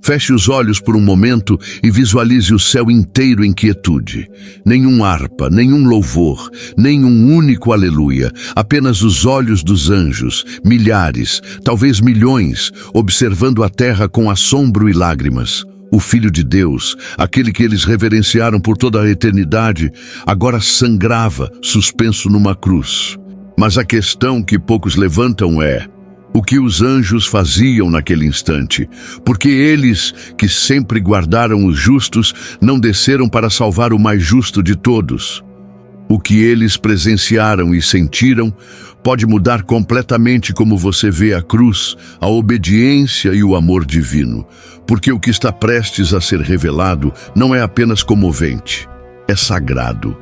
Feche os olhos por um momento e visualize o céu inteiro em quietude. Nenhum harpa, nenhum louvor, nenhum único aleluia. Apenas os olhos dos anjos, milhares, talvez milhões, observando a terra com assombro e lágrimas. O Filho de Deus, aquele que eles reverenciaram por toda a eternidade, agora sangrava, suspenso numa cruz. Mas a questão que poucos levantam é: o que os anjos faziam naquele instante? Porque eles, que sempre guardaram os justos, não desceram para salvar o mais justo de todos. O que eles presenciaram e sentiram pode mudar completamente como você vê a cruz, a obediência e o amor divino. Porque o que está prestes a ser revelado não é apenas comovente, é sagrado.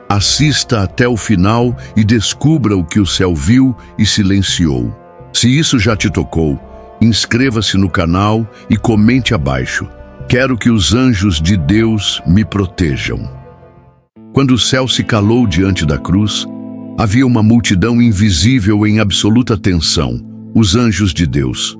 Assista até o final e descubra o que o céu viu e silenciou. Se isso já te tocou, inscreva-se no canal e comente abaixo. Quero que os anjos de Deus me protejam. Quando o céu se calou diante da cruz, havia uma multidão invisível em absoluta tensão, os anjos de Deus.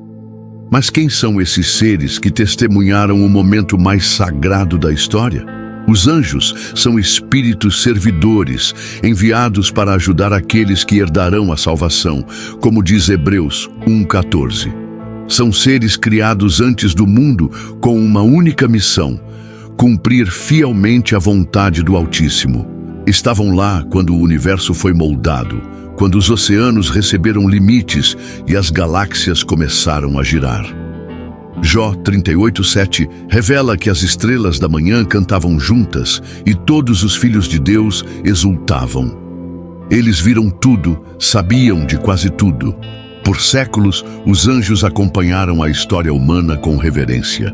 Mas quem são esses seres que testemunharam o momento mais sagrado da história? Os anjos são espíritos servidores, enviados para ajudar aqueles que herdarão a salvação, como diz Hebreus 1:14. São seres criados antes do mundo com uma única missão: cumprir fielmente a vontade do Altíssimo. Estavam lá quando o universo foi moldado, quando os oceanos receberam limites e as galáxias começaram a girar. Jó 38:7 revela que as estrelas da manhã cantavam juntas e todos os filhos de Deus exultavam. Eles viram tudo, sabiam de quase tudo. Por séculos, os anjos acompanharam a história humana com reverência.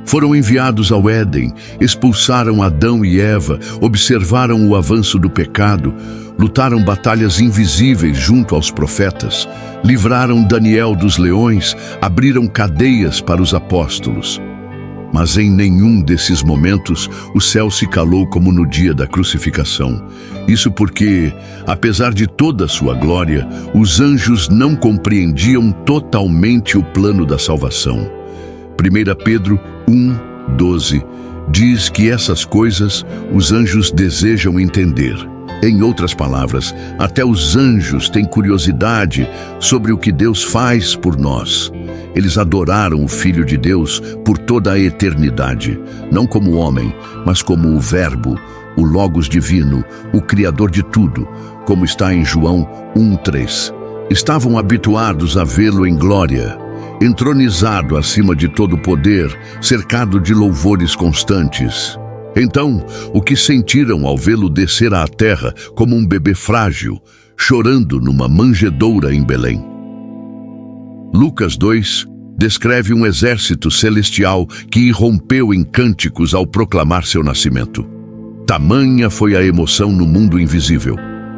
Foram enviados ao Éden, expulsaram Adão e Eva, observaram o avanço do pecado, lutaram batalhas invisíveis junto aos profetas, livraram Daniel dos leões, abriram cadeias para os apóstolos. Mas em nenhum desses momentos o céu se calou como no dia da crucificação. Isso porque, apesar de toda a sua glória, os anjos não compreendiam totalmente o plano da salvação. 1 Pedro 1:12 diz que essas coisas os anjos desejam entender. Em outras palavras, até os anjos têm curiosidade sobre o que Deus faz por nós. Eles adoraram o Filho de Deus por toda a eternidade, não como homem, mas como o Verbo, o Logos divino, o Criador de tudo, como está em João 1:3. Estavam habituados a vê-lo em glória, entronizado acima de todo poder, cercado de louvores constantes. Então, o que sentiram ao vê-lo descer à terra como um bebê frágil, chorando numa manjedoura em Belém? Lucas 2 descreve um exército celestial que irrompeu em cânticos ao proclamar seu nascimento. Tamanha foi a emoção no mundo invisível.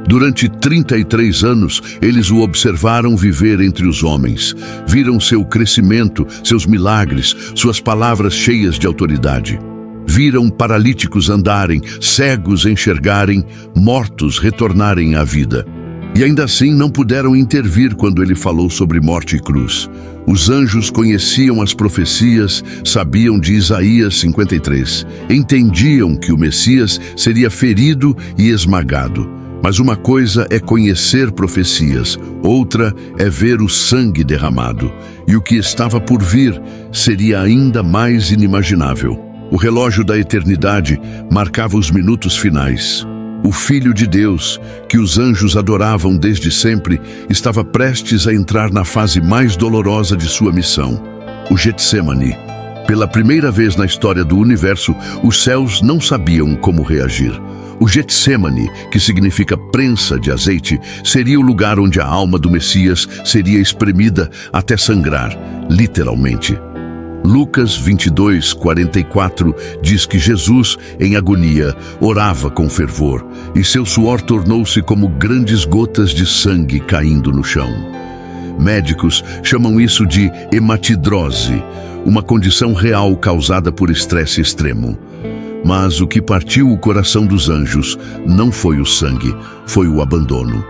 Durante 33 anos, eles o observaram viver entre os homens. Viram seu crescimento, seus milagres, suas palavras cheias de autoridade. Viram paralíticos andarem, cegos enxergarem, mortos retornarem à vida. E ainda assim não puderam intervir quando ele falou sobre morte e cruz. Os anjos conheciam as profecias, sabiam de Isaías 53, entendiam que o Messias seria ferido e esmagado. Mas uma coisa é conhecer profecias, outra é ver o sangue derramado. E o que estava por vir seria ainda mais inimaginável. O relógio da eternidade marcava os minutos finais. O Filho de Deus, que os anjos adoravam desde sempre, estava prestes a entrar na fase mais dolorosa de sua missão, o Getsemane. Pela primeira vez na história do universo, os céus não sabiam como reagir. O Getsemane, que significa prensa de azeite, seria o lugar onde a alma do Messias seria espremida até sangrar, literalmente. Lucas 22:44 diz que Jesus, em agonia, orava com fervor, e seu suor tornou-se como grandes gotas de sangue caindo no chão. Médicos chamam isso de hematidrose, uma condição real causada por estresse extremo. Mas o que partiu o coração dos anjos não foi o sangue, foi o abandono.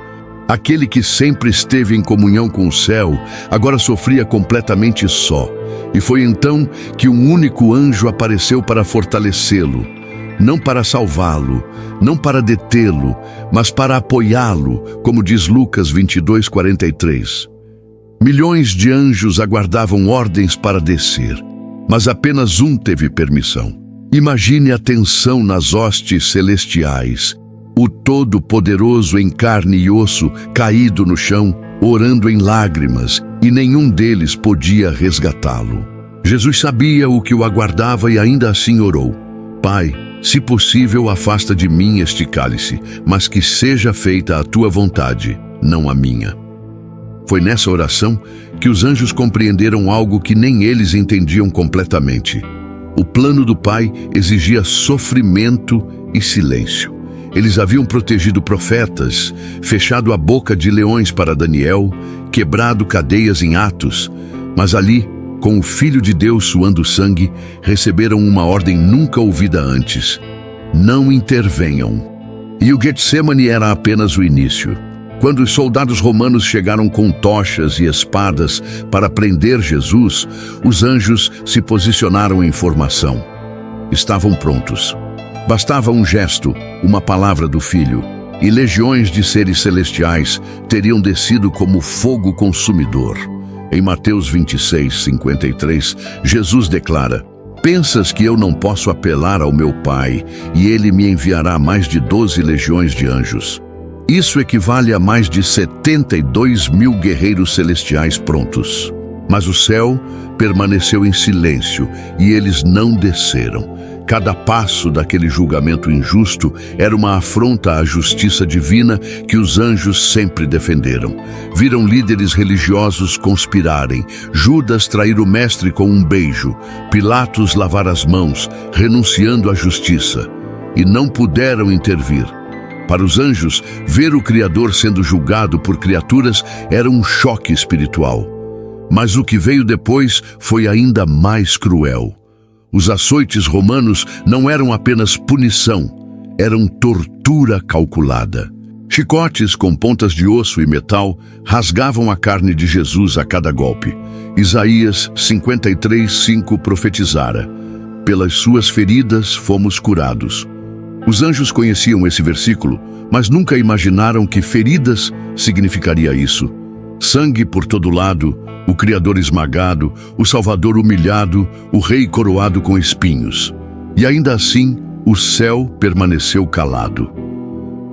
Aquele que sempre esteve em comunhão com o céu, agora sofria completamente só. E foi então que um único anjo apareceu para fortalecê-lo, não para salvá-lo, não para detê-lo, mas para apoiá-lo, como diz Lucas 22:43. Milhões de anjos aguardavam ordens para descer, mas apenas um teve permissão. Imagine a tensão nas hostes celestiais. O Todo-Poderoso em carne e osso, caído no chão, orando em lágrimas, e nenhum deles podia resgatá-lo. Jesus sabia o que o aguardava e ainda assim orou: Pai, se possível, afasta de mim este cálice, mas que seja feita a tua vontade, não a minha. Foi nessa oração que os anjos compreenderam algo que nem eles entendiam completamente. O plano do Pai exigia sofrimento e silêncio. Eles haviam protegido profetas, fechado a boca de leões para Daniel, quebrado cadeias em Atos, mas ali, com o Filho de Deus suando sangue, receberam uma ordem nunca ouvida antes: não intervenham. E o Getsemane era apenas o início. Quando os soldados romanos chegaram com tochas e espadas para prender Jesus, os anjos se posicionaram em formação. Estavam prontos. Bastava um gesto, uma palavra do Filho, e legiões de seres celestiais teriam descido como fogo consumidor. Em Mateus 26:53, Jesus declara: Pensas que eu não posso apelar ao meu Pai, e Ele me enviará mais de 12 legiões de anjos? Isso equivale a mais de 72 mil guerreiros celestiais prontos. Mas o céu permaneceu em silêncio e eles não desceram. Cada passo daquele julgamento injusto era uma afronta à justiça divina que os anjos sempre defenderam. Viram líderes religiosos conspirarem, Judas trair o mestre com um beijo, Pilatos lavar as mãos, renunciando à justiça, e não puderam intervir. Para os anjos, ver o Criador sendo julgado por criaturas era um choque espiritual. Mas o que veio depois foi ainda mais cruel. Os açoites romanos não eram apenas punição, eram tortura calculada. Chicotes com pontas de osso e metal rasgavam a carne de Jesus a cada golpe. Isaías 53:5 profetizara: Pelas suas feridas fomos curados. Os anjos conheciam esse versículo, mas nunca imaginaram que feridas significaria isso. Sangue por todo lado, o Criador esmagado, o Salvador humilhado, o Rei coroado com espinhos. E ainda assim, o céu permaneceu calado.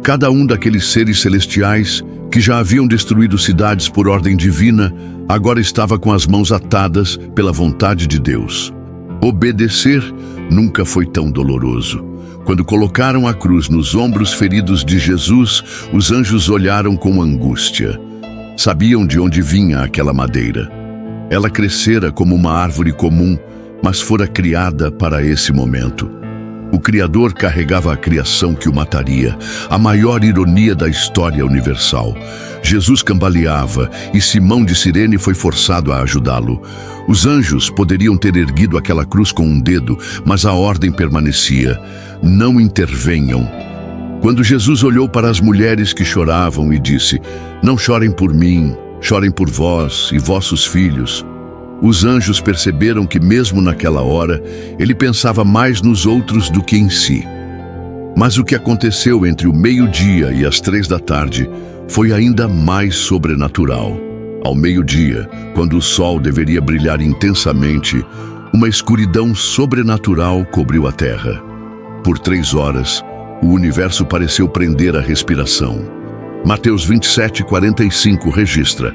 Cada um daqueles seres celestiais, que já haviam destruído cidades por ordem divina, agora estava com as mãos atadas pela vontade de Deus. Obedecer nunca foi tão doloroso. Quando colocaram a cruz nos ombros feridos de Jesus, os anjos olharam com angústia. Sabiam de onde vinha aquela madeira. Ela crescera como uma árvore comum, mas fora criada para esse momento. O Criador carregava a criação que o mataria, a maior ironia da história universal. Jesus cambaleava e Simão de Cirene foi forçado a ajudá-lo. Os anjos poderiam ter erguido aquela cruz com um dedo, mas a ordem permanecia: não intervenham. Quando Jesus olhou para as mulheres que choravam e disse: Não chorem por mim, chorem por vós e vossos filhos. Os anjos perceberam que mesmo naquela hora, ele pensava mais nos outros do que em si. Mas o que aconteceu entre o meio-dia e as 3 da tarde foi ainda mais sobrenatural. Ao meio-dia, quando o sol deveria brilhar intensamente, uma escuridão sobrenatural cobriu a terra. Por 3 horas, o universo pareceu prender a respiração. Mateus 27:45 registra: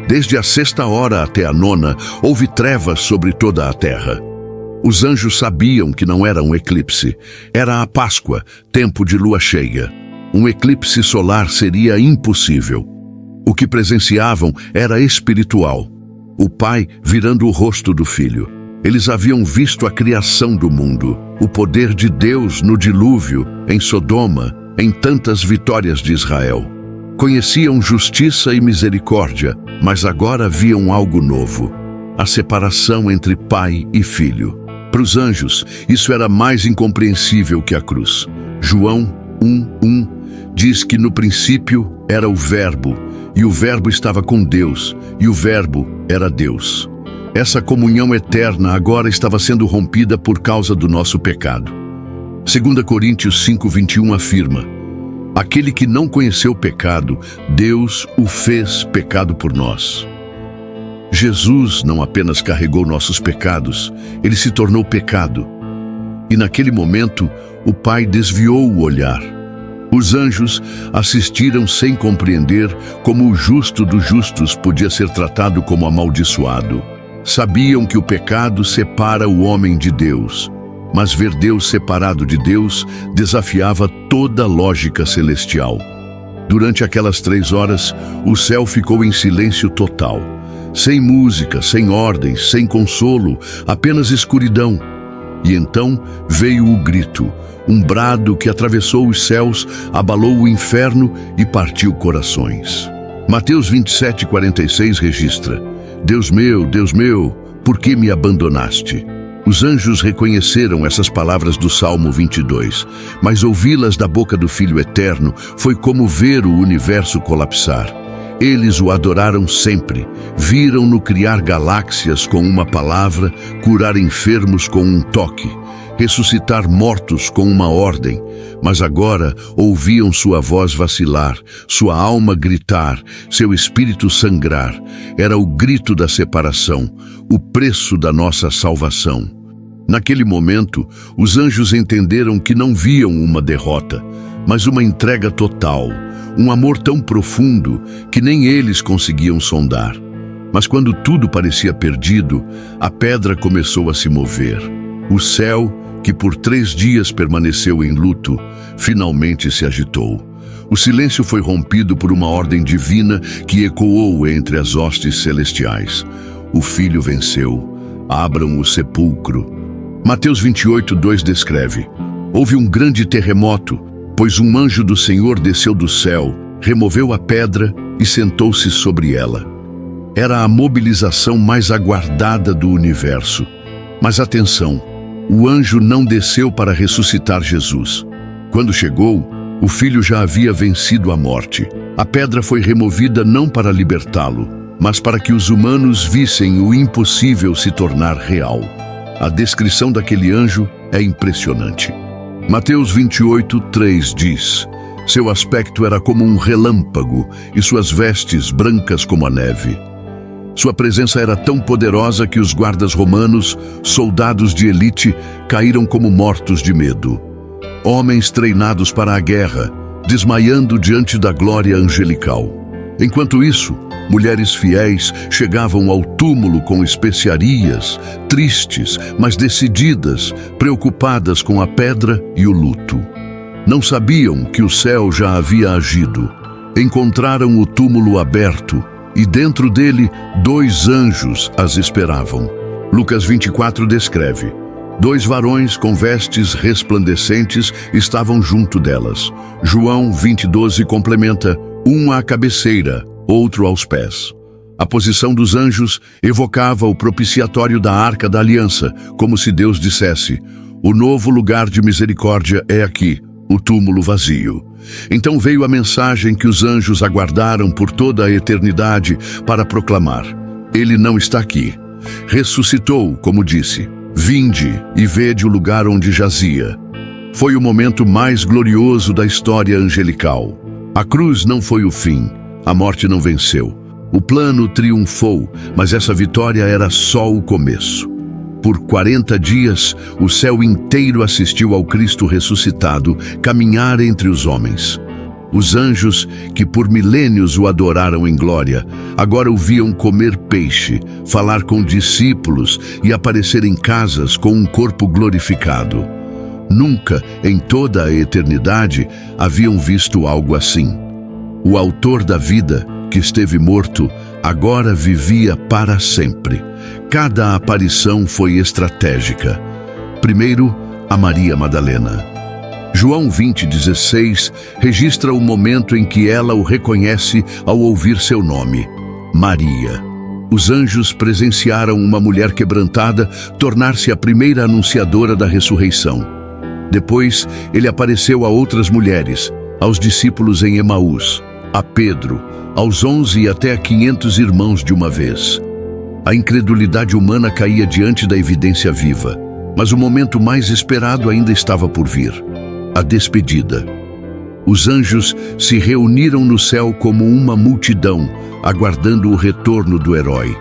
Desde a 6ª hora até a 9ª, houve trevas sobre toda a terra. Os anjos sabiam que não era um eclipse. Era a Páscoa, tempo de lua cheia. Um eclipse solar seria impossível. O que presenciavam era espiritual. O Pai virando o rosto do Filho. Eles haviam visto a criação do mundo, o poder de Deus no dilúvio, em Sodoma, em tantas vitórias de Israel. Conheciam justiça e misericórdia, mas agora viam algo novo: a separação entre pai e filho. Para os anjos, isso era mais incompreensível que a cruz. João 1:1 diz que no princípio era o Verbo, e o Verbo estava com Deus, e o Verbo era Deus. Essa comunhão eterna agora estava sendo rompida por causa do nosso pecado. 2 Coríntios 5:21 afirma: aquele que não conheceu o pecado, Deus o fez pecado por nós. Jesus não apenas carregou nossos pecados, ele se tornou pecado. E naquele momento, o Pai desviou o olhar. Os anjos assistiram sem compreender como o justo dos justos podia ser tratado como amaldiçoado. Sabiam que o pecado separa o homem de Deus, mas ver Deus separado de Deus desafiava toda a lógica celestial. Durante aquelas 3 horas, o céu ficou em silêncio total. Sem música, sem ordens, sem consolo, apenas escuridão. E então veio o grito, um brado que atravessou os céus, abalou o inferno e partiu corações. Mateus 27:46 registra: Deus meu, por que me abandonaste? Os anjos reconheceram essas palavras do Salmo 22, mas ouvi-las da boca do Filho Eterno foi como ver o universo colapsar. Eles o adoraram sempre, viram-no criar galáxias com uma palavra, curar enfermos com um toque, ressuscitar mortos com uma ordem, mas agora ouviam sua voz vacilar, sua alma gritar, seu espírito sangrar. Era o grito da separação, o preço da nossa salvação. Naquele momento, os anjos entenderam que não viam uma derrota, mas uma entrega total, um amor tão profundo que nem eles conseguiam sondar. Mas quando tudo parecia perdido, a pedra começou a se mover. O céu, que por 3 dias permaneceu em luto, finalmente se agitou. O silêncio foi rompido por uma ordem divina que ecoou entre as hostes celestiais. O Filho venceu. Abram o sepulcro. Mateus 28:2 descreve: houve um grande terremoto, pois um anjo do Senhor desceu do céu, removeu a pedra e sentou-se sobre ela. Era a mobilização mais aguardada do universo. Mas atenção, o anjo não desceu para ressuscitar Jesus. Quando chegou, o Filho já havia vencido a morte. A pedra foi removida não para libertá-lo, mas para que os humanos vissem o impossível se tornar real. A descrição daquele anjo é impressionante. Mateus 28:3 diz: seu aspecto era como um relâmpago e suas vestes brancas como a neve. Sua presença era tão poderosa que os guardas romanos, soldados de elite, caíram como mortos de medo. Homens treinados para a guerra, desmaiando diante da glória angelical. Enquanto isso, mulheres fiéis chegavam ao túmulo com especiarias, tristes, mas decididas, preocupadas com a pedra e o luto. Não sabiam que o céu já havia agido. Encontraram o túmulo aberto e dentro dele 2 anjos as esperavam. Lucas 24 descreve: 2 varões com vestes resplandecentes estavam junto delas. João 20:12 complementa: um à cabeceira, outro aos pés. A posição dos anjos evocava o propiciatório da Arca da Aliança, como se Deus dissesse: o novo lugar de misericórdia é aqui, o túmulo vazio. Então veio a mensagem que os anjos aguardaram por toda a eternidade para proclamar: ele não está aqui. Ressuscitou, como disse. Vinde e vede o lugar onde jazia. Foi o momento mais glorioso da história angelical. A cruz não foi o fim, a morte não venceu. O plano triunfou, mas essa vitória era só o começo. Por 40 dias, o céu inteiro assistiu ao Cristo ressuscitado caminhar entre os homens. Os anjos, que por milênios o adoraram em glória, agora o viam comer peixe, falar com discípulos e aparecer em casas com um corpo glorificado. Nunca, em toda a eternidade, haviam visto algo assim. O autor da vida, que esteve morto, agora vivia para sempre. Cada aparição foi estratégica. Primeiro, a Maria Madalena. João 20:16 registra o momento em que ela o reconhece ao ouvir seu nome, Maria. Os anjos presenciaram uma mulher quebrantada tornar-se a primeira anunciadora da ressurreição. Depois, ele apareceu a outras mulheres, aos discípulos em Emaús, a Pedro, aos 11 e até a 500 irmãos de uma vez. A incredulidade humana caía diante da evidência viva, mas o momento mais esperado ainda estava por vir: a despedida. Os anjos se reuniram no céu como uma multidão, aguardando o retorno do herói.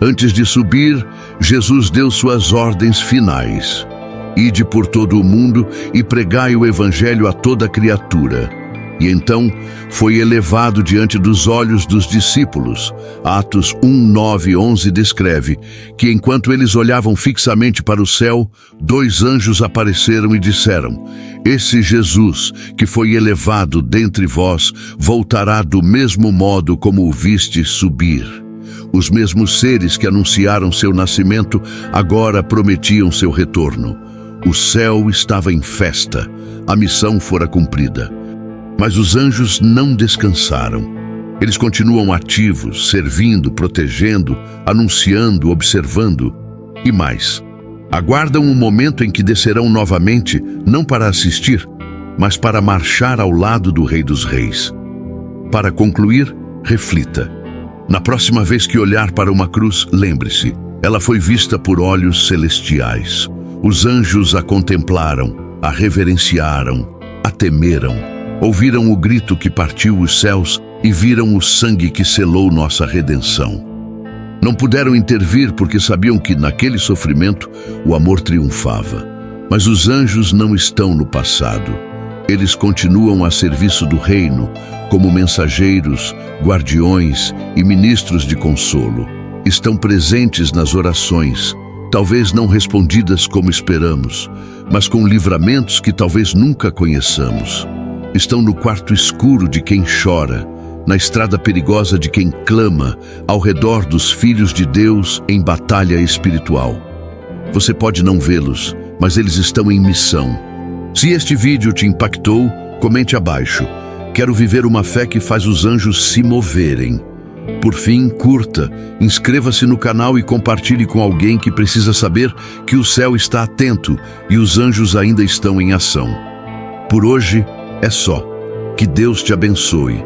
Antes de subir, Jesus deu suas ordens finais: ide por todo o mundo e pregai o evangelho a toda criatura. E então foi elevado diante dos olhos dos discípulos. Atos 1:9-11 descreve que enquanto eles olhavam fixamente para o céu, 2 anjos apareceram e disseram: esse Jesus que foi elevado dentre vós voltará do mesmo modo como o viste subir. Os mesmos seres que anunciaram seu nascimento agora prometiam seu retorno. O céu estava em festa, a missão fora cumprida. Mas os anjos não descansaram. Eles continuam ativos, servindo, protegendo, anunciando, observando. E mais, aguardam o momento em que descerão novamente, não para assistir, mas para marchar ao lado do Rei dos Reis. Para concluir, reflita. Na próxima vez que olhar para uma cruz, lembre-se, ela foi vista por olhos celestiais. Os anjos a contemplaram, a reverenciaram, a temeram. Ouviram o grito que partiu os céus e viram o sangue que selou nossa redenção. Não puderam intervir porque sabiam que, naquele sofrimento, o amor triunfava. Mas os anjos não estão no passado. Eles continuam a serviço do reino, como mensageiros, guardiões e ministros de consolo. Estão presentes nas orações, talvez não respondidas como esperamos, mas com livramentos que talvez nunca conheçamos. Estão no quarto escuro de quem chora, na estrada perigosa de quem clama, ao redor dos filhos de Deus em batalha espiritual. Você pode não vê-los, mas eles estão em missão. Se este vídeo te impactou, comente abaixo. Quero viver uma fé que faz os anjos se moverem. Por fim, curta, inscreva-se no canal e compartilhe com alguém que precisa saber que o céu está atento e os anjos ainda estão em ação. Por hoje, é só. Que Deus te abençoe.